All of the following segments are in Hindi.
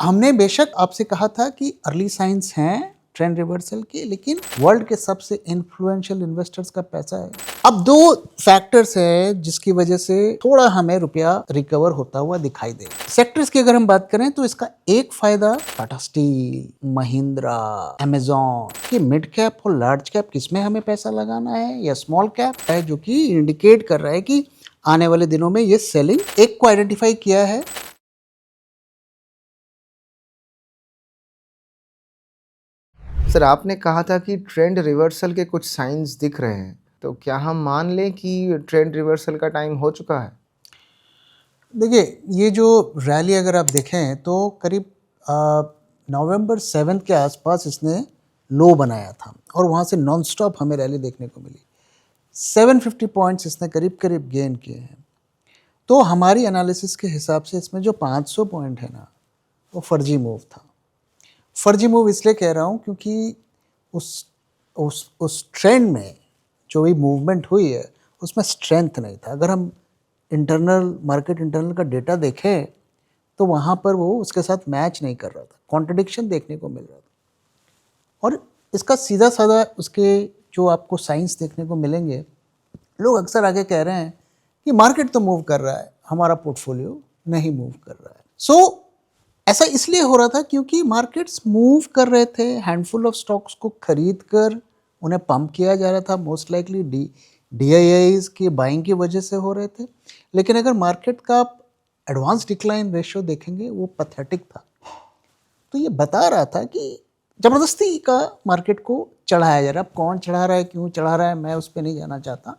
हमने बेशक आपसे कहा था कि अर्ली साइंस हैं ट्रेंड रिवर्सल के, लेकिन वर्ल्ड के सबसे इन्फ्लुएंशियल इन्वेस्टर्स का पैसा है। अब दो फैक्टर्स हैं जिसकी वजह से थोड़ा हमें रुपया रिकवर होता हुआ दिखाई दे। सेक्टर्स की अगर हम बात करें तो इसका एक फायदा टाटा स्टील, महिंद्रा, अमेजॉन कि मिड कैप और लार्ज कैप किसमें हमें पैसा लगाना है, या स्मॉल कैप है, जो कि इंडिकेट कर रहा है कि आने वाले दिनों में ये सेलिंग एक को आइडेंटिफाई किया है। सर, आपने कहा था कि ट्रेंड रिवर्सल के कुछ साइंस दिख रहे हैं, तो क्या हम मान लें कि ट्रेंड रिवर्सल का टाइम हो चुका है? देखिए, ये जो रैली अगर आप देखें तो करीब नवंबर 7 के आसपास इसने लो बनाया था और वहाँ से नॉन स्टॉप हमें रैली देखने को मिली। 750 पॉइंट्स इसने करीब करीब गेन किए हैं। तो हमारी एनालिसिस के हिसाब से इसमें जो 500 पॉइंट है ना, वो फर्जी मूव था। फर्जी मूव इसलिए कह रहा हूँ क्योंकि उस उस ट्रेंड में जो भी मूवमेंट हुई है उसमें स्ट्रेंथ नहीं था। अगर हम मार्केट इंटरनल का डेटा देखें तो वहाँ पर वो उसके साथ मैच नहीं कर रहा था, कॉन्ट्रडिक्शन देखने को मिल रहा था। और इसका सीधा साधा उसके जो आपको साइंस देखने को मिलेंगे, लोग अक्सर आगे कह रहे हैं कि मार्केट तो मूव कर रहा है, हमारा पोर्टफोलियो नहीं मूव कर रहा है। ऐसा इसलिए हो रहा था क्योंकि मार्केट्स मूव कर रहे थे, हैंडफुल ऑफ स्टॉक्स को खरीद कर उन्हें पंप किया जा रहा था, मोस्ट लाइकली डीआईआईज की बाइंग की वजह से हो रहे थे। लेकिन अगर मार्केट का एडवांस डिक्लाइन रेशियो देखेंगे वो पैथेटिक था। तो ये बता रहा था कि ज़बरदस्ती का मार्केट को चढ़ाया जा रहा है। अब कौन चढ़ा रहा है, क्यों चढ़ा रहा है, मैं उस पर नहीं जाना चाहता,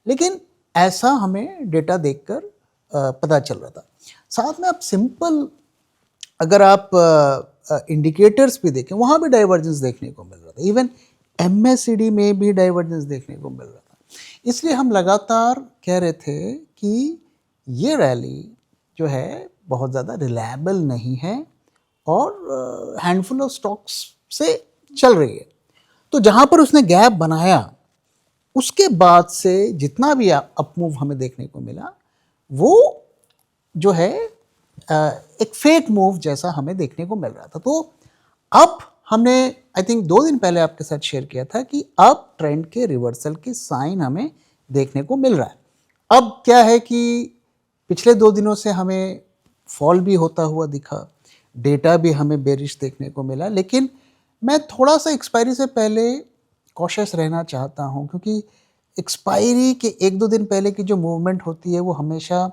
लेकिन ऐसा हमें डेटा देखकर पता चल रहा था। साथ में आप सिंपल अगर आप इंडिकेटर्स भी देखें, वहाँ भी डाइवर्जेंस देखने को मिल रहा था। इवन एमएससीडी में भी डाइवर्जेंस देखने को मिल रहा था। इसलिए हम लगातार कह रहे थे कि ये रैली जो है बहुत ज़्यादा रिलायबल नहीं है और हैंडफुल ऑफ स्टॉक्स से चल रही है। तो जहाँ पर उसने गैप बनाया, उसके बाद से जितना भी अप मूव हमें देखने को मिला, वो जो है एक फेक मूव जैसा हमें देखने को मिल रहा था। तो अब हमने आई थिंक 2 दिन पहले आपके साथ शेयर किया था कि अब ट्रेंड के रिवर्सल के साइन हमें देखने को मिल रहा है। अब क्या है कि पिछले 2 दिनों से हमें फॉल भी होता हुआ दिखा, डेटा भी हमें बेरिश देखने को मिला, लेकिन मैं थोड़ा सा एक्सपायरी से पहले कॉशियस रहना चाहता हूँ, क्योंकि एक्सपायरी के 1-2 दिन पहले की जो मूवमेंट होती है वो हमेशा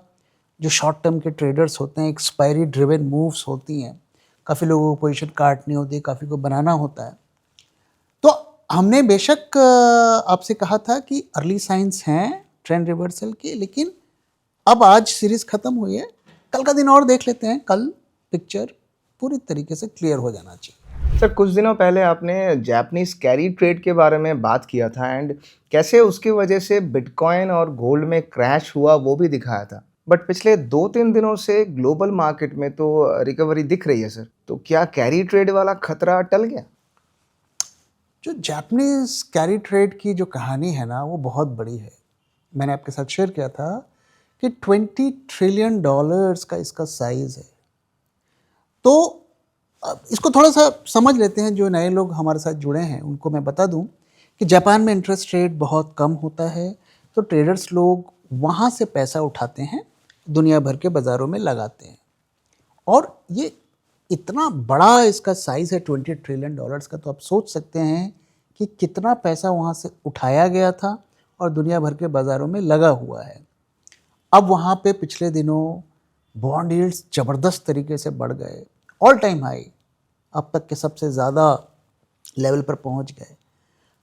जो शॉर्ट टर्म के ट्रेडर्स होते हैं, एक्सपायरी ड्रिवन मूव्स होती हैं। काफ़ी लोगों को पोजीशन काटनी होती है, काफ़ी को बनाना होता है। तो हमने बेशक आपसे कहा था कि अर्ली साइंस हैं ट्रेंड रिवर्सल के, लेकिन अब आज सीरीज खत्म हुई है, कल का दिन और देख लेते हैं। कल पिक्चर पूरी तरीके से क्लियर हो जाना चाहिए। सर, कुछ दिनों पहले आपने जापानीज़ कैरी ट्रेड के बारे में बात किया था एंड कैसे उसकी वजह से बिटकॉइन और गोल्ड में क्रैश हुआ वो भी दिखाया था। बट पिछले 2-3 दिनों से ग्लोबल मार्केट में तो रिकवरी दिख रही है सर। तो क्या कैरी ट्रेड वाला खतरा टल गया? जो जापानीज कैरी ट्रेड की जो कहानी है ना, वो बहुत बड़ी है। मैंने आपके साथ शेयर किया था कि $20 ट्रिलियन का इसका साइज है। तो इसको थोड़ा सा समझ लेते हैं। जो नए लोग हमारे साथ जुड़े हैं उनको मैं बता दूं कि जापान में इंटरेस्ट रेट बहुत कम होता है, तो ट्रेडर्स लोग वहाँ से पैसा उठाते हैं, दुनिया भर के बाज़ारों में लगाते हैं। और ये इतना बड़ा इसका साइज़ है $20 ट्रिलियन का, तो आप सोच सकते हैं कि कितना पैसा वहाँ से उठाया गया था और दुनिया भर के बाज़ारों में लगा हुआ है। अब वहाँ पे पिछले दिनों बॉन्ड यील्ड्स ज़बरदस्त तरीके से बढ़ गए, ऑल टाइम हाई, अब तक के सबसे ज़्यादा लेवल पर पहुँच गए।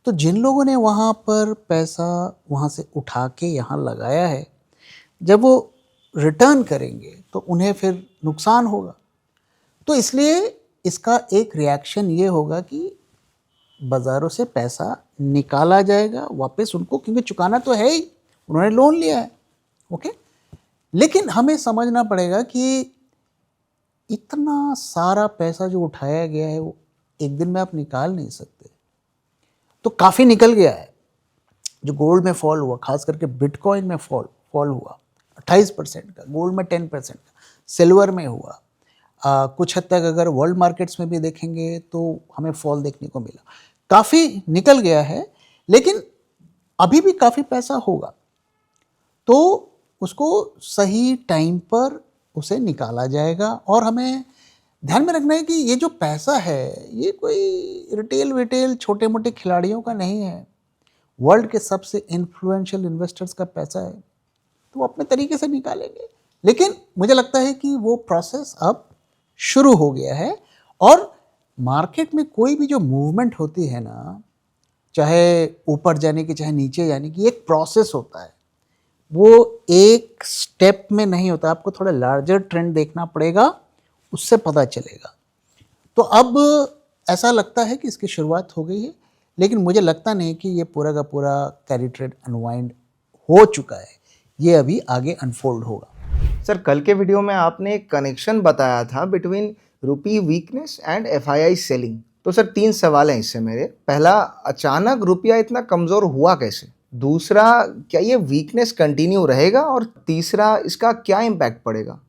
तो जिन लोगों ने वहाँ पर पैसा वहाँ से उठा के यहाँ लगाया है, जब वो रिटर्न करेंगे तो उन्हें फिर नुकसान होगा। तो इसलिए इसका एक रिएक्शन ये होगा कि बाज़ारों से पैसा निकाला जाएगा वापस उनको, क्योंकि चुकाना तो है ही, उन्होंने लोन लिया है। ओके, लेकिन हमें समझना पड़ेगा कि इतना सारा पैसा जो उठाया गया है वो एक दिन में आप निकाल नहीं सकते। तो काफ़ी निकल गया है। जो गोल्ड में फॉल हुआ, खास करके बिटकॉइन में फॉल हुआ 28% का, गोल्ड में 10% का, सिल्वर में हुआ, कुछ हद तक अगर वर्ल्ड मार्केट्स में भी देखेंगे तो हमें फॉल देखने को मिला, काफ़ी निकल गया है, लेकिन अभी भी काफ़ी पैसा होगा, तो उसको सही टाइम पर उसे निकाला जाएगा। और हमें ध्यान में रखना है कि ये जो पैसा है ये कोई रिटेल विटेल छोटे मोटे खिलाड़ियों का नहीं है, वर्ल्ड के सबसे इन्फ्लुएंशियल इन्वेस्टर्स का पैसा है, तो वो अपने तरीके से निकालेंगे। लेकिन मुझे लगता है कि वो प्रोसेस अब शुरू हो गया है, और मार्केट में कोई भी जो मूवमेंट होती है ना, चाहे ऊपर जाने की चाहे नीचे जाने की, एक प्रोसेस होता है, वो एक स्टेप में नहीं होता, आपको थोड़ा लार्जर ट्रेंड देखना पड़ेगा, उससे पता चलेगा। तो अब ऐसा लगता है कि इसकी शुरुआत हो गई है, लेकिन मुझे लगता नहीं कि ये पूरा का पूरा कैरी ट्रेड अनवाइंड हो चुका है, ये अभी आगे अनफोल्ड होगा। सर, कल के वीडियो में आपने एक कनेक्शन बताया था between rupee weakness and FII selling. तो सर, 3 सवाल हैं इससे मेरे। पहला, अचानक रुपया इतना कमज़ोर हुआ कैसे? दूसरा, क्या ये वीकनेस कंटिन्यू रहेगा? और तीसरा, इसका क्या इम्पैक्ट पड़ेगा?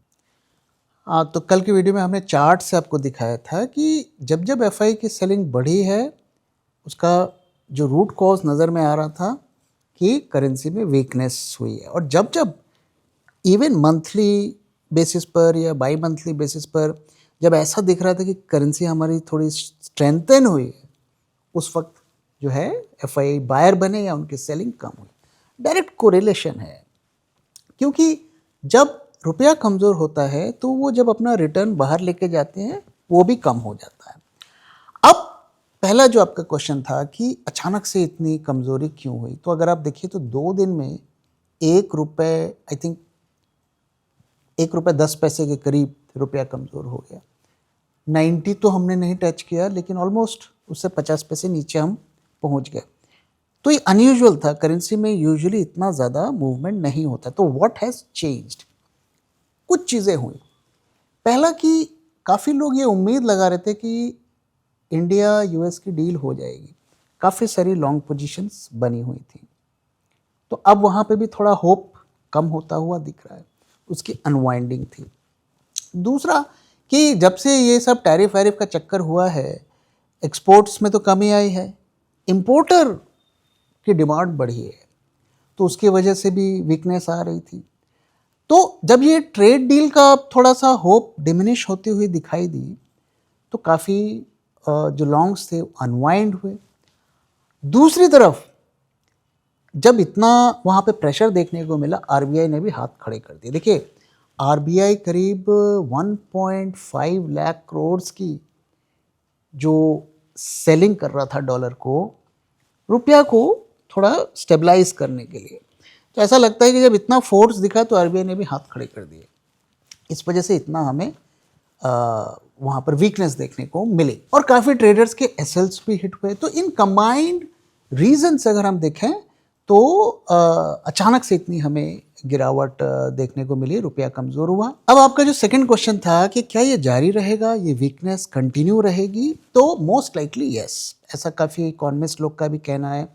तो कल की वीडियो में हमने चार्ट से आपको दिखाया था कि जब जब एफआई की सेलिंग बढ़ी है, उसका जो रूट कॉज नज़र में आ रहा था कि करेंसी में वीकनेस हुई है, और जब जब इवन मंथली बेसिस पर या बाई मंथली बेसिस पर जब ऐसा दिख रहा था कि करेंसी हमारी थोड़ी स्ट्रेंथन हुई है, उस वक्त जो है एफआई बायर बने या उनकी सेलिंग कम हुई। डायरेक्ट कोरिलेशन है, क्योंकि जब रुपया कमज़ोर होता है तो वो जब अपना रिटर्न बाहर लेके जाते हैं वो भी कम हो जाता है। अब पहला जो आपका क्वेश्चन था कि अचानक से इतनी कमज़ोरी क्यों हुई, तो अगर आप देखिए तो 2 दिन में 1 रुपये, आई थिंक 1 रुपये 10 पैसे के करीब रुपया कमज़ोर हो गया। 90 तो हमने नहीं टच किया, लेकिन ऑलमोस्ट उससे 50 पैसे नीचे हम पहुंच गए। तो ये अनयूजुअल था, करेंसी में यूजुअली इतना ज़्यादा मूवमेंट नहीं होता। तो व्हाट हैज़ चेंज्ड? कुछ चीज़ें हुई। पहला कि काफ़ी लोग ये उम्मीद लगा रहे थे कि इंडिया यूएस की डील हो जाएगी, काफ़ी सारी लॉन्ग पोजीशंस बनी हुई थी, तो अब वहाँ पे भी थोड़ा होप कम होता हुआ दिख रहा है, उसकी अनवाइंडिंग थी। दूसरा कि जब से ये सब टैरिफ वैरिफ का चक्कर हुआ है, एक्सपोर्ट्स में तो कमी आई है, इंपोर्टर की डिमांड बढ़ी है, तो उसकी वजह से भी वीकनेस आ रही थी। तो जब ये ट्रेड डील का थोड़ा सा होप डिमिनिश होती हुई दिखाई दी, तो काफ़ी जो लॉन्ग्स थे अनवाइंड हुए। दूसरी तरफ जब इतना वहाँ पे प्रेशर देखने को मिला, आरबीआई ने भी हाथ खड़े कर दिए। देखिए, आरबीआई करीब 1.5 लाख करोड़ की जो सेलिंग कर रहा था डॉलर को, रुपया को थोड़ा स्टेबलाइज करने के लिए। तो ऐसा लगता है कि जब इतना फोर्स दिखा तो आरबीआई ने भी हाथ खड़े कर दिए, इस वजह से इतना हमें वहाँ पर वीकनेस देखने को मिली, और काफ़ी ट्रेडर्स के एसएल्स भी हिट हुए। तो इन कंबाइंड रीजन से अगर हम देखें तो अचानक से इतनी हमें गिरावट देखने को मिली, रुपया कमज़ोर हुआ। अब आपका जो सेकंड क्वेश्चन था कि क्या ये जारी रहेगा, ये वीकनेस कंटिन्यू रहेगी, तो मोस्ट लाइकली यस, ऐसा काफ़ी इकोनॉमिस्ट लोग का भी कहना है,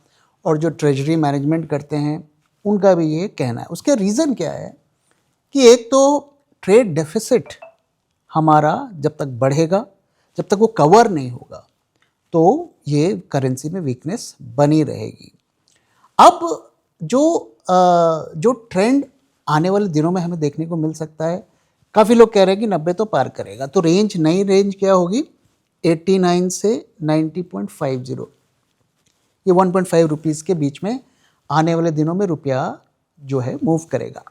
और जो ट्रेजरी मैनेजमेंट करते हैं उनका भी ये कहना है। उसके रीज़न क्या है कि एक तो ट्रेड डेफिसिट हमारा जब तक बढ़ेगा, जब तक वो कवर नहीं होगा, तो ये करेंसी में वीकनेस बनी रहेगी। अब जो ट्रेंड आने वाले दिनों में हमें देखने को मिल सकता है, काफ़ी लोग कह रहे हैं कि 90 तो पार करेगा, तो रेंज, नई रेंज क्या होगी, 89 से 90.50, ये 1.5 रुपीज़ के बीच में आने वाले दिनों में रुपया जो है मूव करेगा।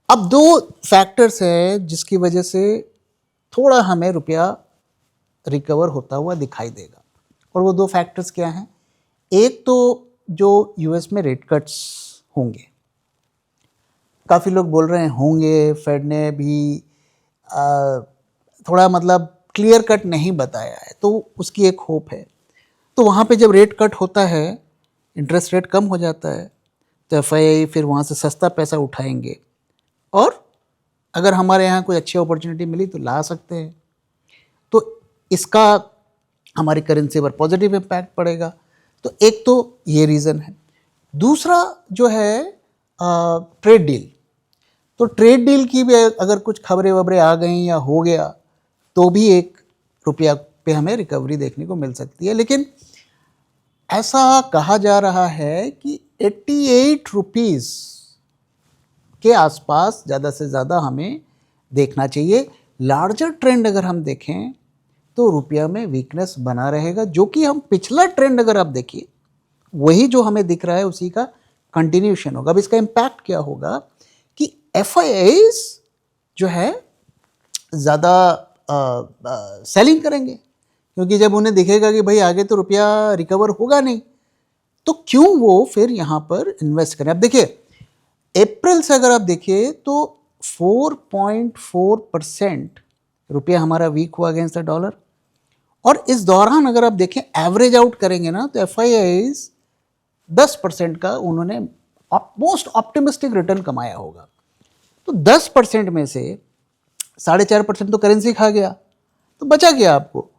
अब 2 फैक्टर्स हैं जिसकी वजह से थोड़ा हमें रुपया रिकवर होता हुआ दिखाई देगा, और वो 2 फैक्टर्स क्या हैं? एक तो जो यूएस में रेट कट्स होंगे, काफ़ी लोग बोल रहे हैं होंगे, फेड ने भी थोड़ा मतलब क्लियर कट नहीं बताया है, तो उसकी एक होप है। तो वहाँ पे जब रेट कट होता है, इंटरेस्ट रेट कम हो जाता है, तो एफआईआई फिर वहाँ से सस्ता पैसा उठाएंगे, और अगर हमारे यहाँ कोई अच्छी अपॉर्चुनिटी मिली तो ला सकते हैं, तो इसका हमारी करेंसी पर पॉजिटिव इम्पैक्ट पड़ेगा। तो एक तो ये रीज़न है। दूसरा जो है ट्रेड डील, तो ट्रेड डील की भी अगर कुछ खबरें वबरें आ गई या हो गया तो भी ₹1 पे हमें रिकवरी देखने को मिल सकती है। लेकिन ऐसा कहा जा रहा है कि ₹88 के आसपास ज़्यादा से ज़्यादा हमें देखना चाहिए। लार्जर ट्रेंड अगर हम देखें तो रुपया में वीकनेस बना रहेगा, जो कि हम पिछला ट्रेंड अगर आप देखिए वही जो हमें दिख रहा है उसी का कंटिन्यूशन होगा। अब इसका इम्पैक्ट क्या होगा कि एफआईआईज जो है ज़्यादा सेलिंग करेंगे, क्योंकि जब उन्हें दिखेगा कि भाई आगे तो रुपया रिकवर होगा नहीं, तो क्यों वो फिर यहाँ पर इन्वेस्ट करें। अब देखिए अप्रैल से अगर आप देखिए तो 4.4% रुपया हमारा वीक हुआ अगेंस्ट द डॉलर, और इस दौरान अगर आप देखें एवरेज आउट करेंगे ना तो एफआईआईज 10% का उन्होंने मोस्ट ऑप्टिमिस्टिक रिटर्न कमाया होगा। तो 10% में से 4.5% तो करेंसी खा गया, तो बचा गया आपको।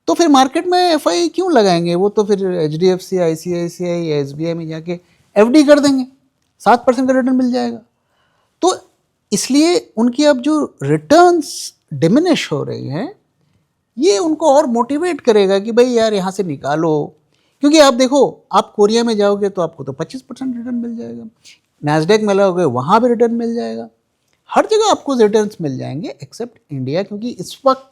तो फिर मार्केट में एफआई क्यों लगाएंगे, वो तो फिर एचडीएफसी, आईसीआईसीआई, एसबीआई में जाके एफडी कर देंगे, 7% का रिटर्न मिल जाएगा। तो इसलिए उनकी अब जो रिटर्न्स डिमिनिश हो रही हैं, ये उनको और मोटिवेट करेगा कि भाई यार यहाँ से निकालो। क्योंकि आप देखो, आप कोरिया में जाओगे तो आपको तो 25% रिटर्न मिल जाएगा, नैस्डैक में लगोगे वहाँ भी रिटर्न मिल जाएगा, हर जगह आपको रिटर्न्स मिल जाएंगे एक्सेप्ट इंडिया, क्योंकि इस वक्त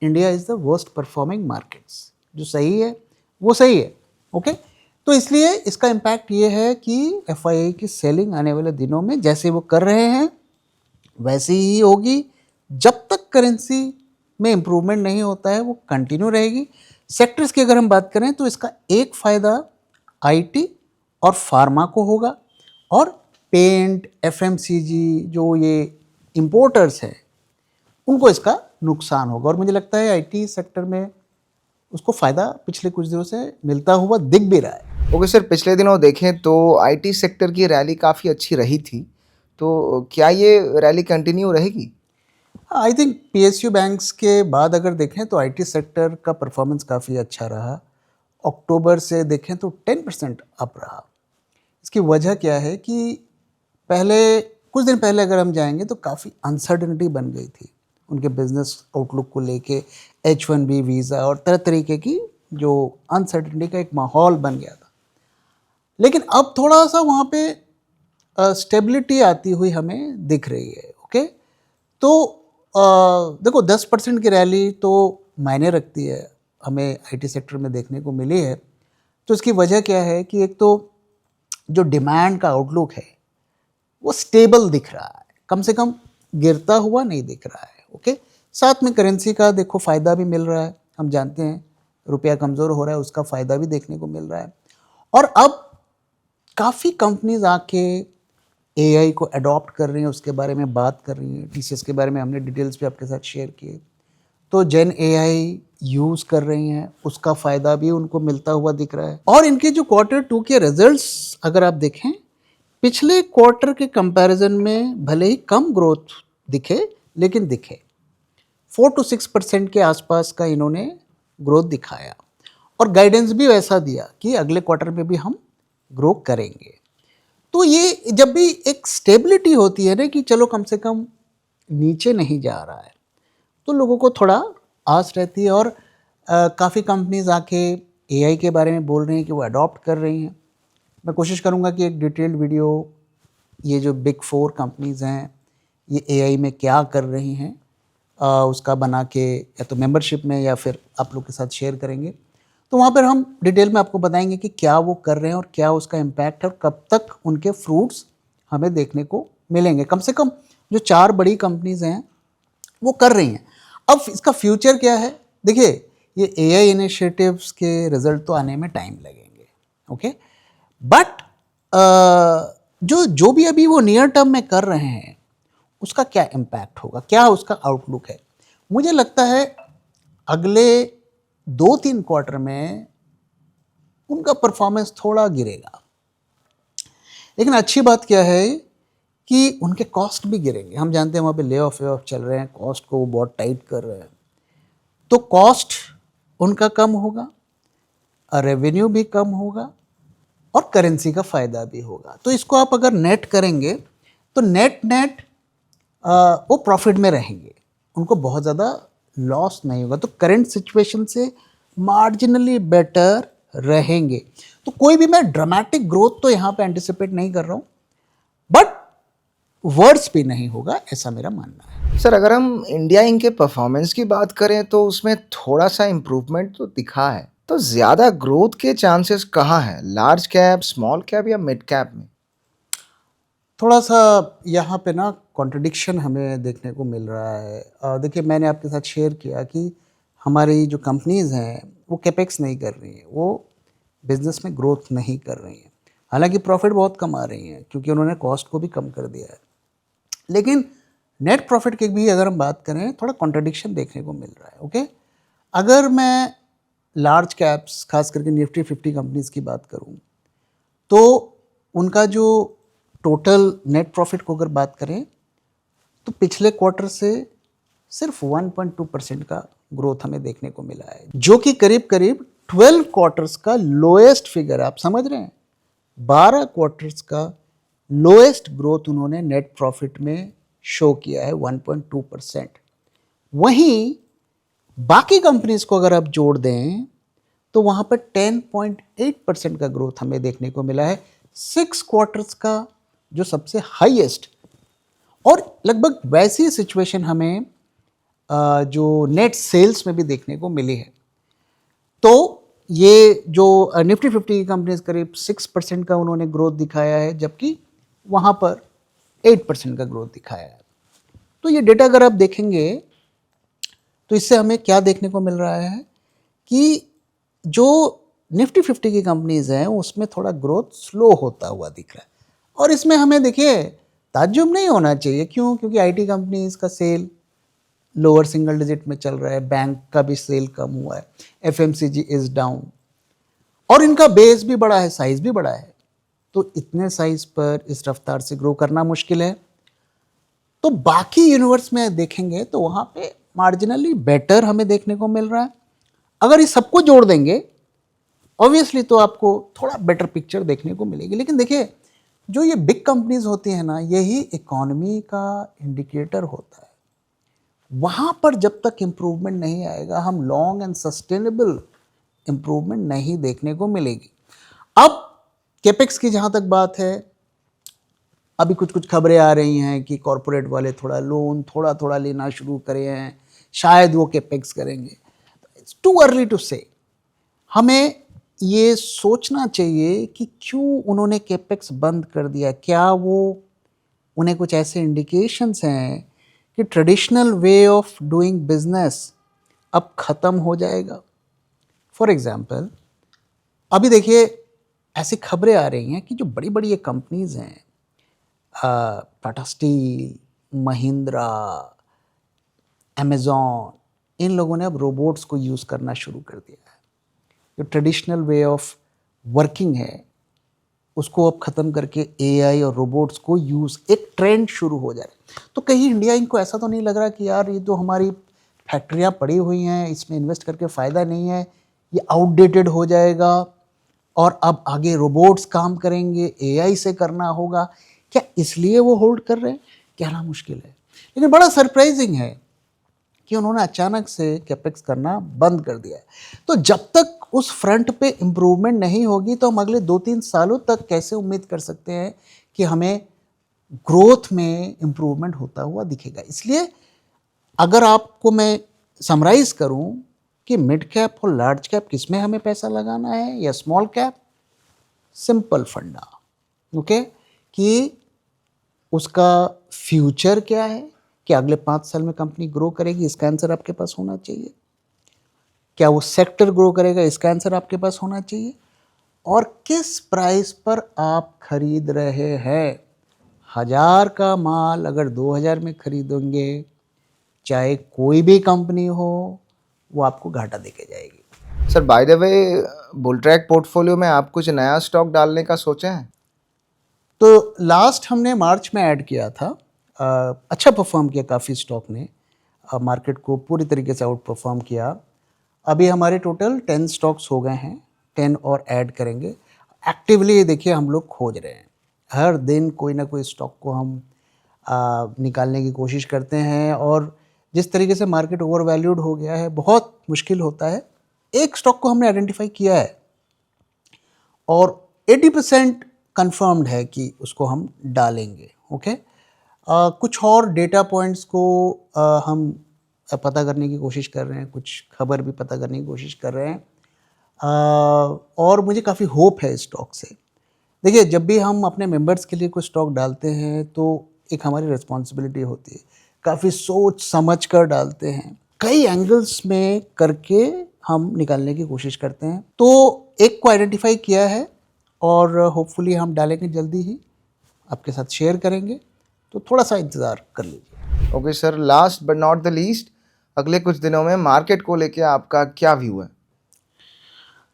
India is the worst performing markets. जो सही है वो सही है, ओके। तो इसलिए इसका इम्पैक्ट ये है कि एफआईआई की सेलिंग आने वाले दिनों में जैसे वो कर रहे हैं वैसी ही होगी। जब तक करेंसी में इम्प्रूवमेंट नहीं होता है वो कंटिन्यू रहेगी। सेक्टर्स की अगर हम बात करें तो इसका एक फ़ायदा आईटी और फार्मा को होगा, और पेंट, एफएमसीजी जो ये इंपोर्टर्स हैं उनको इसका नुकसान होगा। और मुझे लगता है आईटी सेक्टर में उसको फ़ायदा पिछले कुछ दिनों से मिलता हुआ दिख भी रहा है। ओके सर, पिछले दिनों देखें तो आईटी सेक्टर की रैली काफ़ी अच्छी रही थी, तो क्या ये रैली कंटिन्यू रहेगी? आई थिंक पीएसयू बैंक्स के बाद अगर देखें तो आईटी सेक्टर का परफॉर्मेंस काफ़ी अच्छा रहा। अक्टूबर से देखें तो 10% अप रहा। इसकी वजह क्या है कि पहले कुछ दिन पहले अगर हम जाएंगे तो काफ़ी अनसर्टनिटी बन गई थी उनके बिजनेस आउटलुक को लेके, H1B वीज़ा और तरह तरीके की जो अनसर्टनिटी का एक माहौल बन गया था। लेकिन अब थोड़ा सा वहाँ पे स्टेबिलिटी आती हुई हमें दिख रही है, ओके। तो देखो 10% की रैली तो मायने रखती है, हमें आईटी सेक्टर में देखने को मिली है। तो इसकी वजह क्या है कि एक तो जो डिमांड का आउटलुक है वो स्टेबल दिख रहा है, कम से कम गिरता हुआ नहीं दिख रहा है, ओके। साथ में करेंसी का देखो फ़ायदा भी मिल रहा है, हम जानते हैं रुपया कमज़ोर हो रहा है, उसका फ़ायदा भी देखने को मिल रहा है। और अब काफ़ी कंपनीज आके एआई को अडॉप्ट कर रही हैं, उसके बारे में बात कर रही हैं। टीसीएस के बारे में हमने डिटेल्स भी आपके साथ शेयर किए। तो जेन एआई यूज़ कर रही हैं, उसका फ़ायदा भी उनको मिलता हुआ दिख रहा है। और इनके जो Q2 के रिजल्ट्स अगर आप देखें, पिछले क्वार्टर के कंपैरिजन में भले ही कम ग्रोथ दिखे, लेकिन दिखे 4 to 6% के आसपास का इन्होंने ग्रोथ दिखाया, और गाइडेंस भी वैसा दिया कि अगले क्वार्टर में भी हम ग्रो करेंगे। तो ये जब भी एक स्टेबिलिटी होती है ना कि चलो कम से कम नीचे नहीं जा रहा है, तो लोगों को थोड़ा आस रहती है। और काफ़ी कंपनीज आके एआई के बारे में बोल रही हैं कि वो अडॉप्ट कर रही हैं। मैं कोशिश करूँगा कि एक डिटेल्ड वीडियो ये जो बिग 4 कंपनीज़ हैं ये एआई में क्या कर रही हैं उसका बना के या तो मेंबरशिप में या फिर आप लोग के साथ शेयर करेंगे। तो वहाँ पर हम डिटेल में आपको बताएंगे कि क्या वो कर रहे हैं और क्या उसका इम्पैक्ट है और कब तक उनके फ्रूट्स हमें देखने को मिलेंगे। कम से कम जो 4 बड़ी कंपनीज़ हैं वो कर रही हैं। अब इसका फ्यूचर क्या है, देखिए ये एआई इनिशिएटिव्स के रिजल्ट तो आने में टाइम लगेंगे, ओके। बट जो भी अभी वो नियर टर्म में कर रहे हैं उसका क्या इम्पैक्ट होगा, क्या उसका आउटलुक है। मुझे लगता है अगले 2-3 क्वार्टर में उनका परफॉर्मेंस थोड़ा गिरेगा, लेकिन अच्छी बात क्या है कि उनके कॉस्ट भी गिरेंगे। हम जानते हैं वहाँ पे ले ऑफ चल रहे हैं, कॉस्ट को वो बहुत टाइट कर रहे हैं, तो कॉस्ट उनका कम होगा, रेवेन्यू भी कम होगा और करेंसी का फ़ायदा भी होगा। तो इसको आप अगर नेट करेंगे तो नेट नेट वो प्रॉफिट में रहेंगे, उनको बहुत ज़्यादा लॉस नहीं होगा, तो करंट सिचुएशन से मार्जिनली बेटर रहेंगे। तो कोई भी मैं ड्रामेटिक ग्रोथ तो यहाँ पे एंटिसिपेट नहीं कर रहा हूँ, बट वर्ड्स भी नहीं होगा, ऐसा मेरा मानना है। सर, अगर हम इंडिया इंक के परफॉर्मेंस की बात करें तो उसमें थोड़ा सा इम्प्रूवमेंट तो दिखा है। तो ज़्यादा ग्रोथ के चांसेस कहाँ हैं? लार्ज कैप, स्मॉल कैप या मिड कैप में? थोड़ा सा यहाँ पे ना कॉन्ट्रडिक्शन हमें देखने को मिल रहा है। देखिए, मैंने आपके साथ शेयर किया कि हमारी जो कंपनीज़ हैं वो कैपेक्स नहीं कर रही हैं, वो बिजनेस में ग्रोथ नहीं कर रही हैं। हालांकि प्रॉफिट बहुत कम आ रही हैं क्योंकि उन्होंने कॉस्ट को भी कम कर दिया है, लेकिन नेट प्रॉफिट की भी अगर हम बात करें, थोड़ा कॉन्ट्रडिक्शन देखने को मिल रहा है। ओके, अगर मैं लार्ज कैप्स खास करके निफ्टी 50 कंपनीज़ की बात करूं, तो उनका जो टोटल नेट प्रॉफिट को अगर बात करें तो पिछले क्वार्टर से सिर्फ 1.2% का ग्रोथ हमें देखने को मिला है, जो कि करीब करीब 12 क्वार्टर्स का लोएस्ट फिगर, आप समझ रहे हैं, 12 क्वार्टर्स का लोएस्ट ग्रोथ उन्होंने नेट प्रॉफिट में शो किया है, 1.2%। वहीं बाकी कंपनीज को अगर आप जोड़ दें तो वहां पर 10.8% का ग्रोथ हमें देखने को मिला है, 6 क्वार्टर्स का जो सबसे हाईएस्ट। और लगभग वैसी सिचुएशन हमें जो नेट सेल्स में भी देखने को मिली है। तो ये जो निफ्टी 50 की कंपनीज करीब 6% का उन्होंने ग्रोथ दिखाया है, जबकि वहाँ पर 8% का ग्रोथ दिखाया है। तो ये डेटा अगर आप देखेंगे तो इससे हमें क्या देखने को मिल रहा है कि जो निफ्टी 50 की कंपनीज हैं उसमें थोड़ा ग्रोथ स्लो होता हुआ दिख रहा है। और इसमें हमें देखिए ताज्जुब नहीं होना चाहिए। क्यों? क्योंकि आईटी कंपनीज का सेल लोअर सिंगल डिजिट में चल रहा है, बैंक का भी सेल कम हुआ है, एफएमसीजी इज डाउन, और इनका बेस भी बड़ा है, साइज भी बड़ा है। तो इतने साइज पर इस रफ्तार से ग्रो करना मुश्किल है। तो बाकी यूनिवर्स में देखेंगे तो वहां पे मार्जिनली बेटर हमें देखने को मिल रहा है। अगर इस सबको जोड़ देंगे ऑब्वियसली तो आपको थोड़ा बेटर पिक्चर देखने को मिलेगी। लेकिन देखिए, जो ये बिग कंपनीज होती हैं ना, यही इकोनॉमी का इंडिकेटर होता है। वहाँ पर जब तक इम्प्रूवमेंट नहीं आएगा, हम लॉन्ग एंड सस्टेनेबल इम्प्रूवमेंट नहीं देखने को मिलेगी। अब कैपेक्स की जहाँ तक बात है, अभी कुछ कुछ खबरें आ रही हैं कि कॉरपोरेट वाले थोड़ा लोन थोड़ा थोड़ा लेना शुरू करे हैं, शायद वो कैपेक्स करेंगे। इट्स टू अर्ली टू से। हमें ये सोचना चाहिए कि क्यों उन्होंने कैपेक्स बंद कर दिया। क्या वो उन्हें कुछ ऐसे इंडिकेशंस हैं कि traditional way of doing business अब ख़त्म हो जाएगा? फॉर एग्ज़ाम्पल, अभी देखिए ऐसी खबरें आ रही हैं कि जो बड़ी बड़ी ये कंपनीज़ हैं, टाटा स्टील, महिंद्रा, अमेज़ॉन, इन लोगों ने अब रोबोट्स को यूज़ करना शुरू कर दिया है। जो ट्रेडिशनल वे ऑफ वर्किंग है उसको अब ख़त्म करके एआई और रोबोट्स को यूज़, एक ट्रेंड शुरू हो जाए। तो कहीं इंडिया इनको ऐसा तो नहीं लग रहा कि यार ये तो हमारी फैक्ट्रियाँ पड़ी हुई हैं, इसमें इन्वेस्ट करके फ़ायदा नहीं है, ये आउटडेटेड हो जाएगा और अब आगे रोबोट्स काम करेंगे, एआई से करना होगा? क्या इसलिए वो होल्ड कर रहे हैं? कहना मुश्किल है। लेकिन बड़ा सरप्राइजिंग है कि उन्होंने अचानक से कैपेक्स करना बंद कर दिया है। तो जब तक उस फ्रंट पे इम्प्रूवमेंट नहीं होगी तो हम अगले 2-3 सालों तक कैसे उम्मीद कर सकते हैं कि हमें ग्रोथ में इम्प्रूवमेंट होता हुआ दिखेगा। इसलिए अगर आपको मैं समराइज़ करूं कि मिड कैप और लार्ज कैप किस में हमें पैसा लगाना है या स्मॉल कैप, सिंपल फंडा, ओके, कि उसका फ्यूचर क्या है, कि अगले 5 साल में कंपनी ग्रो करेगी, इसका आंसर आपके पास होना चाहिए। क्या वो सेक्टर ग्रो करेगा, इसका आंसर आपके पास होना चाहिए। और किस प्राइस पर आप खरीद रहे हैं। 1000 का माल अगर 2000 में खरीदेंगे, चाहे कोई भी कंपनी हो, वो आपको घाटा देके जाएगी। Sir, by the way, Bulltrack portfolio में आप कुछ नया स्टॉक डालने का सोचे हैं? तो लास्ट हमने मार्च में ऐड किया था। अच्छा परफॉर्म किया काफ़ी स्टॉक ने, मार्केट को पूरी तरीके से आउट परफॉर्म किया। अभी हमारे टोटल 10 स्टॉक्स हो गए हैं, 10 और ऐड करेंगे। एक्टिवली देखिए हम लोग खोज रहे हैं, हर दिन कोई ना कोई स्टॉक को हम निकालने की कोशिश करते हैं। और जिस तरीके से मार्केट ओवर वैल्यूड हो गया है, बहुत मुश्किल होता है। एक स्टॉक को हमने आइडेंटिफाई किया है और 80% कंफर्म्ड है कि उसको हम डालेंगे। ओके, कुछ और डेटा पॉइंट्स को हम पता करने की कोशिश कर रहे हैं, कुछ खबर भी पता करने की कोशिश कर रहे हैं। और मुझे काफ़ी होप है इस स्टॉक से। देखिए, जब भी हम अपने मेंबर्स के लिए कोई स्टॉक डालते हैं तो एक हमारी रिस्पॉन्सिबिलिटी होती है, काफ़ी सोच समझ कर डालते हैं, कई एंगल्स में करके हम निकालने की कोशिश करते हैं। तो एक को आइडेंटिफाई किया है और होपफुली हम डालेंगे जल्दी ही, आपके साथ शेयर करेंगे, तो थोड़ा सा इंतज़ार कर लीजिए। Okay sir, last but not the least, अगले कुछ दिनों में मार्केट को लेके आपका क्या व्यू है?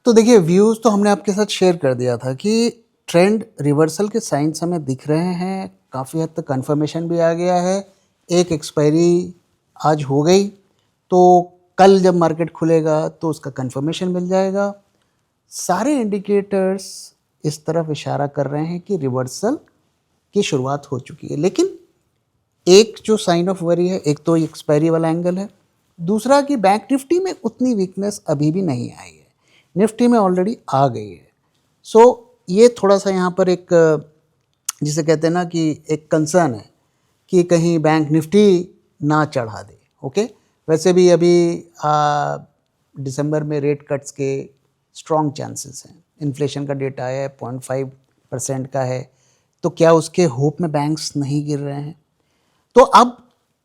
तो देखिए, व्यूज़ तो हमने आपके साथ शेयर कर दिया था कि ट्रेंड रिवर्सल के साइंस हमें दिख रहे हैं, काफ़ी हद तक कंफर्मेशन भी आ गया है। एक एक्सपायरी आज हो गई, तो कल जब मार्केट खुलेगा तो उसका कंफर्मेशन मिल जाएगा। सारे इंडिकेटर्स इस तरफ इशारा कर रहे हैं कि रिवर्सल की शुरुआत हो चुकी है। लेकिन एक जो साइन ऑफ वरी है, एक तो एक्सपायरी वाला एंगल है, दूसरा कि बैंक निफ्टी में उतनी वीकनेस अभी भी नहीं आई है, निफ्टी में ऑलरेडी आ गई है। सो ये थोड़ा सा यहाँ पर एक जिसे कहते हैं ना कि एक कंसर्न है कि कहीं बैंक निफ्टी ना चढ़ा दे। ओके, वैसे भी अभी दिसंबर में रेट कट्स के स्ट्रॉन्ग चांसेस हैं। इन्फ्लेशन का डेटा आया है 0.5% का है, तो क्या उसके होप में बैंक्स नहीं गिर रहे हैं? तो अब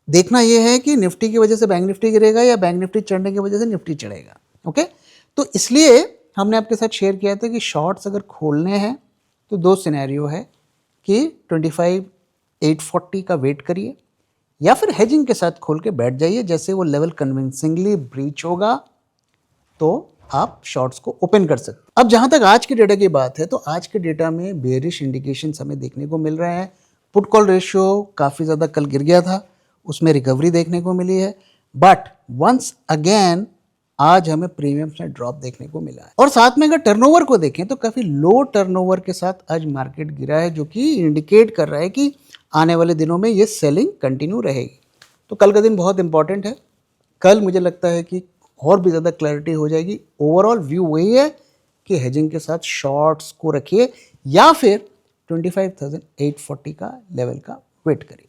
देखना यह है कि निफ्टी की वजह से बैंक निफ्टी गिरेगा या बैंक निफ्टी चढ़ने की वजह से निफ्टी चढ़ेगा। ओके, तो इसलिए हमने आपके साथ शेयर किया था कि शॉर्ट्स अगर खोलने हैं तो दो सिनेरियो है कि 25,840 का वेट करिए या फिर हेजिंग के साथ खोल के बैठ जाइए। जैसे वो लेवल कन्विंसिंगली ब्रीच होगा तो आप शॉर्ट्स को ओपन कर सकते। अब जहां तक आज के डेटा की बात है, तो आज के डेटा में बेयरिश इंडिकेशंस हमें देखने को मिल रहे हैं। पुट कॉल रेशियो काफ़ी ज़्यादा कल गिर गया था, उसमें रिकवरी देखने को मिली है, बट वंस अगेन आज हमें प्रीमियम्स में ड्रॉप देखने को मिला है। और साथ में अगर टर्नओवर को देखें तो काफ़ी लो टर्नओवर के साथ आज मार्केट गिरा है, जो कि इंडिकेट कर रहा है कि आने वाले दिनों में ये सेलिंग कंटिन्यू रहेगी। तो कल का दिन बहुत इंपॉर्टेंट है। कल मुझे लगता है कि और भी ज़्यादा क्लैरिटी हो जाएगी। ओवरऑल व्यू वही है कि हेजिंग के साथ शॉर्ट्स को रखिए या फिर 25,840 का लेवल का वेट करिए।